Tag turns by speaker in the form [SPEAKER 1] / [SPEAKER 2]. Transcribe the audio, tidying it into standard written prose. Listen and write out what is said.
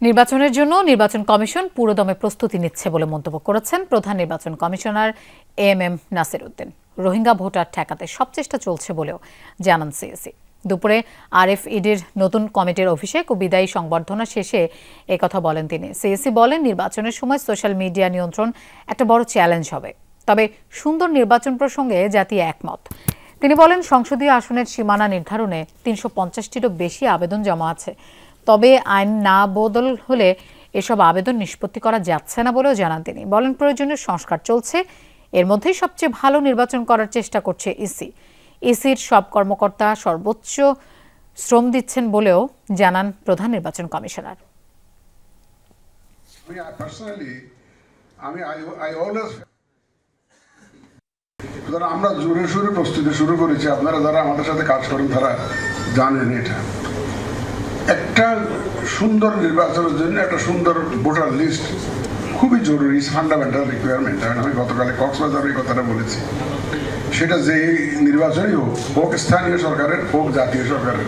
[SPEAKER 1] নির্বাচনের জন্য নির্বাচন কমিশন পুরোদমে প্রস্তুতি নিচ্ছে বলে মন্তব্য করেছেন প্রধান নির্বাচন commissioner M Nasir Uddin. Rohingya voter ঠেকাতে সব চেষ্টা চলছে বলেও জানান সিএসি। দুপুরে আরএফইডির নতুন কমিটির অভিষেক ও বিদায়ী সংবর্ধনা শেষে একথা বলেন তিনি। সিএসি বলেন, নির্বাচনের সময় সোশ্যাল মিডিয়া নিয়ন্ত্রণ একটা বড় চ্যালেঞ্জ হবে, তবে সুন্দর নির্বাচন প্রসঙ্গে জাতি একমত। তিনি বলেন, সংসদীয় আসনের সীমানা নির্ধারণে ৩৫০টিরও বেশি আবেদন জমা আছে, তবে আইন না বদল হলে এসব আবেদন নিষ্পত্তি করা যাচ্ছে না বলেও জানান তিনি। বলেন, প্রয়োজনীয় সংস্কার চলছে, এর মধ্যেই সবচেয়ে ভালো নির্বাচন করার চেষ্টা করছে ইসির সব কর্মকর্তা সর্বোচ্চ শ্রম দিচ্ছেন বলেও জানান প্রধান নির্বাচন কমিশনার।
[SPEAKER 2] আমরা জোরে সোরে প্রস্তুতি শুরু করেছি। আপনারা যারা আমাদের সাথে কাজ করেন তারা জানেন এটা একটা সুন্দর নির্বাচনের জন্য একটা সুন্দর ভোটার লিস্ট খুবই জরুরি, ফান্ডামেন্টাল রিকোয়ারমেন্ট। আমি গতকালে কক্সবাজারে এই কথাটা বলেছি। সেটা যে নির্বাচনই হোক, হোক স্থানীয় সরকারের হোক জাতীয় সরকারের,